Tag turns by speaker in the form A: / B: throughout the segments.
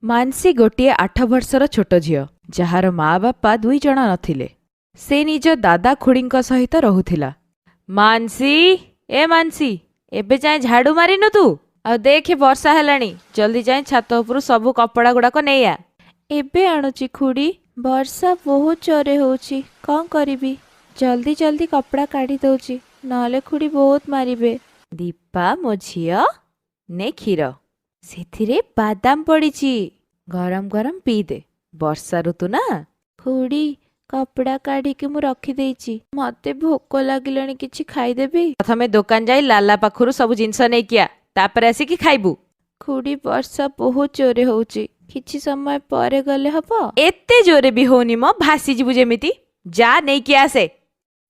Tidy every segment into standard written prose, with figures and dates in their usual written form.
A: मानसी गोटे 8 वर्षर छोट झियो जार माँ बापा 2 जण नथिले। से निज दादा खुड़ींक सहित रहुथिला। मानसी ए मानसी एबे जाए झाड़ू मारिनु तू आ देखे वर्षा हेलानी जल्दी जाए छात उपरु सबु कपड़ा गुड़ाक नहीं आ। एबे आणुची खुड़ी वर्षा बहुत जोरे होउची कौन करिबी जल्दी जल्दी कपड़ा काढ़ी दउची नले खुड़ी बहुत मारिबे। दीपा मो झियो ने क्षीर सेथिरे बादाम पड़ीची गरम गरम पी दे वर्षा ऋतु ना। खुड़ी कपड़ा काढ़ी के मु रखी देइची मते भोक लागिलानी किछि खाइदेबी। प्रथमे दुकान जाई लाला पाखरु सब जिंस नै किया तापरे आसी कि खाइबू। खुड़ी वर्षा बहुत जोरे होउची किछि समय परे गले हबो। एते जोरे भी होनी मो भासी जिबु जेमिति जा नै कि आसे।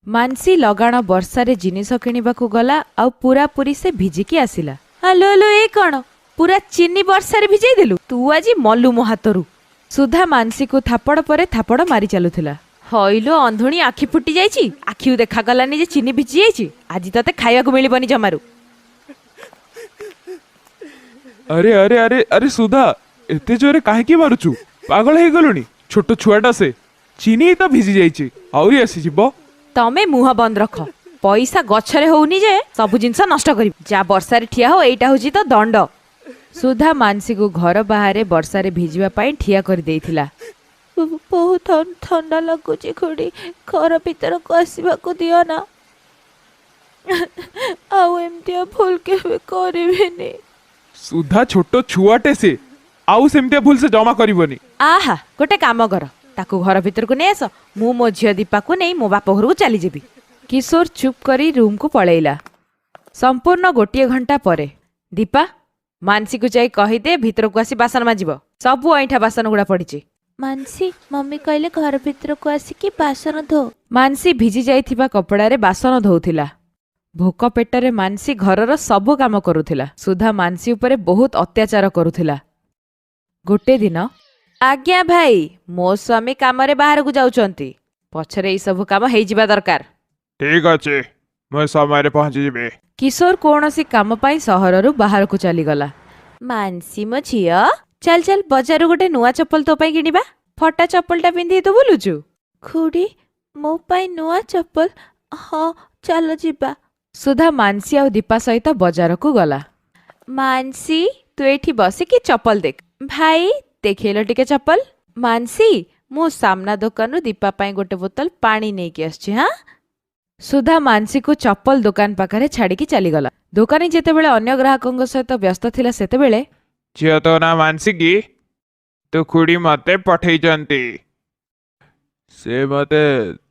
A: मानसी लगाण वर्षा रे जिनिस किनिबाकू गला आ पूरा पूरी से भिजिकी आसिला। हालो हालो ए कोन पूरा चीनी वर्षा रे भिजै देलु तू आजी मल्लू मो हातरू। सुधा मानसी को थापड़ परे थापड़ मारी चलुथिला। हइलो अंधुणी आखि फुटी जाइछि आखिउ देखा गलानी जे चीनी भिजी जाइछि आजी तते खाइबाकू मिलिबनी जमारू।
B: अरे अरे अरे अरे सुधा एते जोरे काहे की मारुचु पागल हे गलुनी छोट छुआटा से चीनी तो भिजी जाइछि आउरी आसी जिवो।
A: तमे मुह बंद रख पैसा गछरे होउनी जे सब जिंस नष्ट करी जा वर्षा रे ठिया हो एटा होची तो दंड। सुधा मानसी को घर बाहर वर्षा रे भिजिबा पई ठिया कर देइथिला। बहुत ठंडा लगुची खुड़ी घर भीतर को आसीबा को दियो ना आउ एमतिया भूल के करबेनी।
B: सुधा छोट छुआटे से आउ सेमतिया भूल से जमा करिवनी।
A: आहा गोटे काम कर ताकू घर भीतर को नै आस मु मो झियो दीपा को नै मो बाप घर को चली जेबी। किशोर चुप करी रूम को पळेइला। संपूर्ण गोटे घंटा परे दीपा मानसी को जाई कहि दे भीतर को आसी बासन माजिबो सबु ऐठा बासन गुडा पड़ीची। मानसी मम्मी कहले घर भीतर को आसी कि बासन धो। मानसी भिजी जाइथिबा कपड़ा रे बासन धोउथिला। भोक पेटरे मानसी घरर सबु काम करुथिला। सुधा मानसी उपरे बहुत अत्याचार करुथिला। गोटे दिन आज्ञा भाई मो स्वामी काम रे बाहर को जाउचंती पछरे ई सब काम हेइ जिबा दरकार।
B: ठीक अछि मैं समय रे पहुंची जिबे।
A: किशोर कौनसी काम पाई सहररु बाहर को चली गला। मानसी मो झियो चल चल बाजार गोटे नुआ चप्पल तो पाई किनिबा फटा चप्पलटा पिंधि तो बोलुचु। खुड़ी मो पाई नुआ चप्पल हाँ चलो जिबा। सुधा मानसी आ दीपा सहित बाजार को गला। मानसी तू एठी बसी कि चप्पल देख भाई देखिलो टिके चप्पल। मानसी मो सामना दुकान रु दीपा पाई गोटे बोतल पानी नै कि आछी। हां सुधा मानसी को चप्पल दुकान पाखरे छाड़ी की चली गला। दुकानी जेतेबेले अन्य ग्राहकंग सहित व्यस्त थिला सेतेबेले
B: झियो तो ना मानसी की तो खुड़ी मते पठेई जंती से मते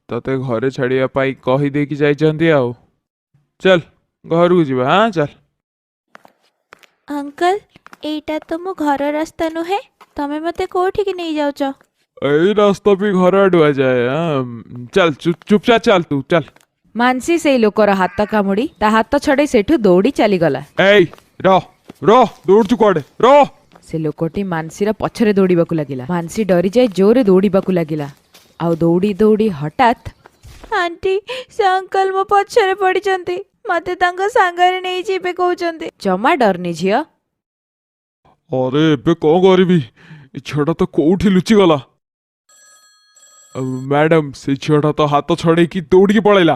B: तते घरे छाड़िया पाई कहि दे कि जाई जंती आउ चल घर को जीवा। हां चल।
A: अंकल एटा तो मो घर रास्ता नुहे तमे मते कोठी की नहीं जाउच।
B: ए रास्ता भी घर आडुआ जाए। हां चल चुपचाप चल तू चल।
A: मानसी से लोकर हाथ कामुड़ी ता हाथ छड़े सेठू दौड़ी चली गला।
B: ए रो रो दौड़ चु कोडे रो।
A: से लोकटी मानसी रा पछरे दौड़ीबाकू लागिला। मानसी डरी जाए जोरे दौड़ीबाकू लागिला आउ दौड़ी दौड़ी हठात आंटी से अंकल मो पछरे पड़ी चंती मते तांगा सांगरे नै जिबे कहउचंती। जमा डरनी झियो।
B: अरे एबे को करबी ए छड़ा तो कोठी लुचि गला। मैडम से छड़ा तो हाथ छड़े की दौड़ी के पळैला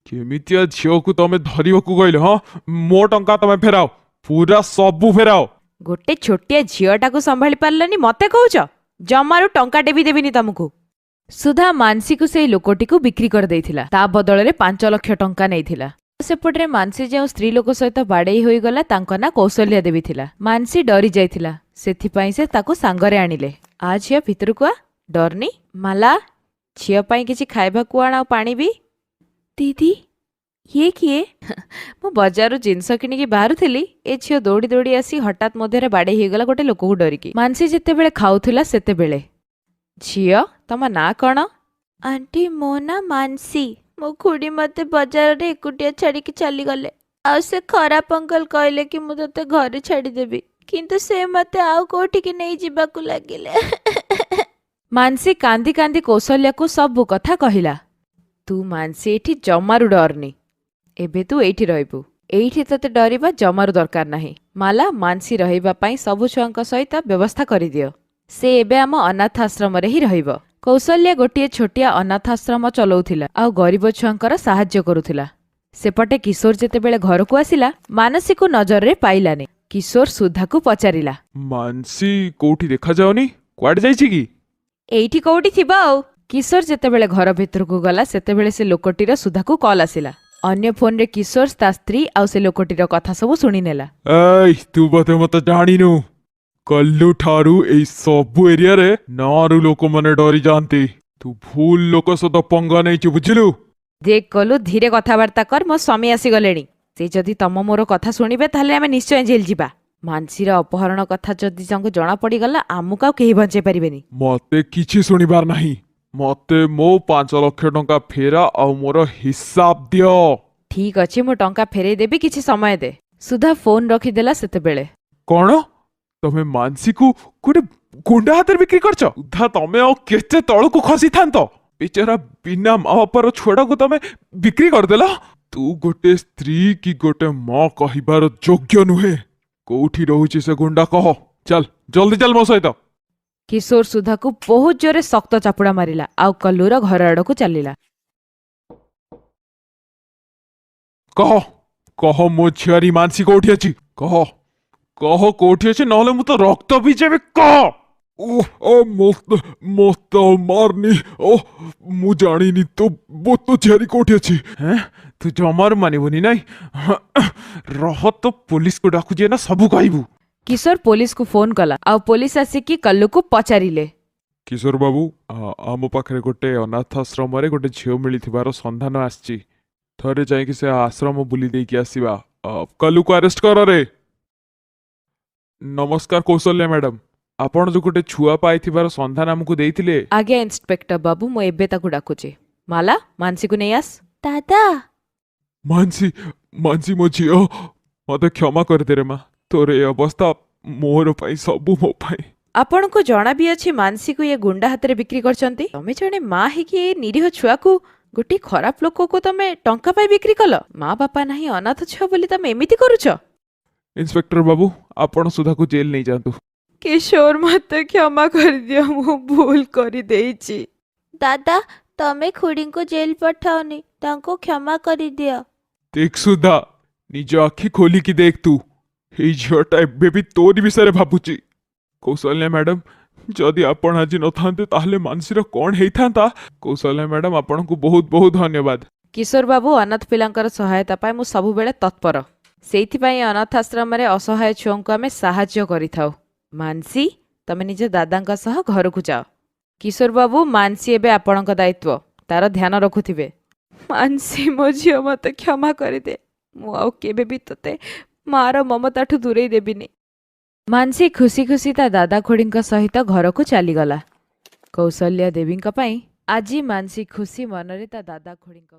B: केमितिया झियो को तमे धरिबाकू गइले। हां मो टंका तमे फेराओ पूरा सबु फेराओ।
A: गोटे छोटिया झियोटा को संभाली पारलनी मते कहउच जमारू टंका देबी देबिनी तमको। सुधा मानसी को से लोकोटी को बिक्री कर देइथिला ता बदल रे 5 लाख टंका नैथिला। सेपटरे मानसी जो स्त्री लोक सहित बाड़ेई होई गला तांको ना कौशल्या देवी थिला। मानसी डरी जाइथिला सेथि पई से ताको सांगरे आनिले। आ झियो भितर को डरनी माला झियो पई किछि खाइबा को आना पानी भी। दीदी ये किए मो बाजारू जिनस किनिकी बाहर थिली ए झियो दौड़ी दौड़ी आसी हठात मध्यरे बाड़ेई होई गला गोटे लोक को डरिकी। मानसी जेते बेले खाउथिला सेते बेले झियो तमा ना कोन। आंटी मो ना मानसी मो खुड़ी मते बाजार रे एकुटिया छाड़ी के चली गले आ से खराब अंकल कहले कि मु तते घरे छाड़ी देबी किंतु से मते आउ कोठी के नहीं जिबा को लागिले। मानसी कांदी कांदी कौशल्या को सब कथा कहिला। तू मानसी एठी जमारू डरनी एबे तू एठी रहबू एठी तते डरिबा जमारू दरकार नाही। माला मानसी रहिबा पई सब छुआंक सहित व्यवस्था करि दियो। ସେ ଏବେ ଆମ ଅନାଥ ଆଶ୍ରମରେ ହିଁ ରହିବ। କୌଶଲ୍ୟା ଗୋଟିଏ ଛୋଟିଆ ଅନାଥ ଆଶ୍ରମ ଚଲାଉଥିଲା ଆଉ ଗରିବ ଛୁଆଙ୍କର ସାହାଯ୍ୟ କରୁଥିଲା। ସେପଟେ କିଶୋର ଯେତେବେଳେ ଘରକୁ ଆସିଲା, ମାନସୀକୁ ନଜରରେ ପାଇଲାନି। କିଶୋର ସୁଧାକୁ ପଚାରିଲା,
B: ମାନସୀ କୋଉଠି ଦେଖାଯାଉନି, କୁଆଡେ ଯାଇଛି କି?
A: ଏଇଠି କୋଉଠି ଥିବ ଆଉ। କିଶୋର ଯେତେବେଳେ ଘର ଭିତରକୁ ଗଲା, ସେତେବେଳେ ସେ ଲୋକଟିର ସୁଧାକୁ କଲ୍ ଆସିଲା। ଅନ୍ୟ ଫୋନରେ କିଶୋର ତା ସ୍ତ୍ରୀ ଆଉ ସେ ଲୋକଟିର କଥା ସବୁ ଶୁଣିନେଲା।
B: ଏଇ ତୁ ବୋଧେ ମତେ ଜାଣିନୁ, କଲ୍ଲୁ ଠାରୁ ଏଇ ସବୁ ଏରିଆରେ ନାରୁ ଲୋକମାନେ ଡରି ଯାଆନ୍ତି। ତୁ ଭୁଲ ଲୋକ ସହିତ ପଙ୍ଗା ନେଇଛୁ, ବୁଝିଲୁ?
A: ଦେଖ କଲୁ, ଧୀରେ କଥାବାର୍ତ୍ତା କର, ମୋ ସ୍ୱାମୀ ଆସିଗଲେଣି। ସେ ଯଦି ତମ ମୋର କଥା ଶୁଣିବେ ତାହେଲେ ଆମେ ନିଶ୍ଚୟ ଜେଲ୍ ଯିବା। ମାନସୀର ଅପହରଣ କଥା ଯଦି ତାଙ୍କୁ ଜଣା ପଡିଗଲା, ଆମକୁ ଆଉ କେହି ବଞ୍ଚେଇ ପାରିବେନି।
B: ମତେ କିଛି ଶୁଣିବାର ନାହିଁ। ମତେ ମୋ 5 ଲକ୍ଷ ଟଙ୍କା ଫେରା ଆଉ ମୋର ହିସାବ ଦିଅ।
A: ଠିକ ଅଛି, ମୁଁ ଟଙ୍କା ଫେରେଇ ଦେବି, କିଛି ସମୟ ଦେ। ସୁଧା ଫୋନ ରଖିଦେଲା। ସେତେବେଳେ
B: କଣ ତମେ ମାନସୀକୁ ଗୋଟେ ଗୁଣ୍ଡା ହାତରେ ବିକ୍ରି କରିଛ? ସୁଧା, ତମେ ଆଉ କେତେ ତଳକୁ ଖସିଥାନ୍ତ? ବିଚାରା ବିନା ମା ବାପାର ଛୁଆଟାକୁ ତମେ ବିକ୍ରି କରିଦେଲ। ତୁ ଗୋଟେ ସ୍ତ୍ରୀ କି ଗୋଟେ ମା କହିବାର ଯୋଗ୍ୟ ନୁହେଁ। କୋଉଠି ରହୁଛି ସେ ଗୁଣ୍ଡା କହ। ଚାଲ, ଜଲ୍ଦି ଚାଲ ମୋ ସହିତ।
A: କିଶୋର ସୁଧାକୁ ବହୁତ ଜୋରେ ଶକ୍ତ ଚାପୁଡା ମାରିଲା ଆଉ କଲ୍ଲୁର ଘର ଆଡକୁ ଚାଲିଲା।
B: କହ କହ, ମୋ ଝିଆରୀ ମାନସୀ କୋଉଠି ଅଛି? କହ କହ କୋଉଠି ଅଛି, ନହେଲେ ମୁଁ ତ ରକ୍ତ ପିଇଯିବି। କହ। ମତେ ମାରନି। ମୁଁ ଜାଣିନି ତୋ ଝିଆରୀ କୋଉଠି ଅଛି। ତୁ ଜମାରୁ ମାନିବୁନି ନାଇଁ? ରହ, ତ ପୋଲିସକୁ ଡାକୁଛି ନା, ସବୁ କହିବୁ।
A: କିଶୋର ପୋଲିସକୁ ଫୋନ କଲା ଆଉ ପୋଲିସ ଆସିକି କଲ୍ଲୁକୁ ପଚାରିଲେ।
B: କିଶୋର ବାବୁ, ଆମ ପାଖରେ ଗୋଟେ ଅନାଥ ଆଶ୍ରମରେ ଗୋଟେ ଝିଅ ମିଳିଥିବାର ସନ୍ଧାନ ଆସିଛି। ଥରେ ଯାଇକି ସେ ଆଶ୍ରମ ବୁଲି ଦେଇକି ଆସିବା। କଲ୍ଲୁକୁ ଆରେଷ୍ଟ କର ରେ। ନମସ୍କାର କୌଶଲ୍ୟା ମ୍ୟାଡାମ, ଆପଣ ଯୋଉ ଗୋଟେ ଛୁଆ ପାଇଥିବାର ସନ୍ଧାନ ଆମକୁ ଦେଇଥିଲେ।
A: ଆଜ୍ଞା ଇନ୍ସପେକ୍ଟର ବାବୁ, ମୁଁ ଏବେ ତାକୁ ଡାକୁଛି। ମାଲା, ମାନସୀକୁ ନେଇ ଆସ। ଦାଦା।
B: ମାନସୀ, ମାନସୀ ମୋ ଝିଅ, ମତେ କ୍ଷମା କରିଦେରେ ମା। ତୋର ଏ ଅବସ୍ଥା ମୋର ପାଇଁ, ସବୁ ମୋ ପାଇଁ।
A: ଆପଣଙ୍କୁ ଜଣା ବି ଅଛି ମାନସୀକୁ ଏ ଗୁଣ୍ଡା ହାତରେ ବିକ୍ରି କରିଛନ୍ତି? ତମେ ଜଣେ ମା ହେଇକି ଏ ନିରୀହ ଛୁଆକୁ, ଗୋଟିଏ ଖରାପ ଲୋକକୁ ତମେ ଟଙ୍କା ପାଇଁ ବିକ୍ରି କଲ? ମା ବାପା ନାହିଁ, ଅନାଥ ଛୁଆ ବୋଲି ତମେ ଏମିତି କରୁଛ?
B: ଇନ୍ସପେକ୍ଟର ବାବୁ, ଆପଣ ସୁଧାକୁ ଜେଲ ନେଇଯାଆନ୍ତୁ।
A: କିଶୋର, ମତେ କ୍ଷମା କରିଦିଅ, ମୁଁ ଭୁଲ କରିଦେଇଛି। ଦାଦା, ତମେ ଖୁଡିଙ୍କୁ ଜେଲ ପଠାଅନି, ତାଙ୍କୁ କ୍ଷମା କରିଦିଅ।
B: ଦେଖ ସୁଧା, ନିଜ ଆଖି ଖୋଲିକି ଦେଖ। ତୁ ଏଇ ଝିଅଟା ଏବେ ବି ତୋରି ବିଷୟରେ ଭାବୁଛି। କୌଶଲ୍ୟା ମ୍ୟାଡାମ, ଯଦି ଆପଣ ଆଜି ନଥାନ୍ତେ ତାହେଲେ ମାନସୀର କଣ ହେଇଥାନ୍ତା? କୌଶଲ୍ୟା ମ୍ୟାଡାମ, ଆପଣଙ୍କୁ ବହୁତ ବହୁତ ଧନ୍ୟବାଦ।
A: କିଶୋର ବାବୁ, ଅନାଥ ପିଲାଙ୍କର ସହାୟତା ପାଇଁ ମୁଁ ସବୁବେଳେ ତତ୍ପର। ସେଇଥିପାଇଁ ଅନାଥ ଆଶ୍ରମରେ ଅସହାୟ ଛୁଆଙ୍କୁ ଆମେ ସାହାଯ୍ୟ କରିଥାଉ। ମାନସୀ, ତମେ ନିଜ ଦାଦାଙ୍କ ସହ ଘରକୁ ଯାଅ। କିଶୋର ବାବୁ, ମାନସୀ ଏବେ ଆପଣଙ୍କ ଦାୟିତ୍ୱ, ତାର ଧ୍ୟାନ ରଖୁଥିବେ। ମାନସୀ ମୋ ଝିଅ, ମତେ କ୍ଷମା କରିଦେ। ମୁଁ ଆଉ କେବେ ବି ତତେ ମାର ମମତାଠୁ ଦୂରେଇ ଦେବିନି। ମାନସୀ ଖୁସି ଖୁସି ତା ଦାଦା ଖୁଡିଙ୍କ ସହିତ ଘରକୁ ଚାଲିଗଲା। କୌଶଲ୍ୟା ଦେବୀଙ୍କ ପାଇଁ ଆଜି ମାନସୀ ଖୁସି ମନରେ ତା ଦାଦା ଖୁଡିଙ୍କ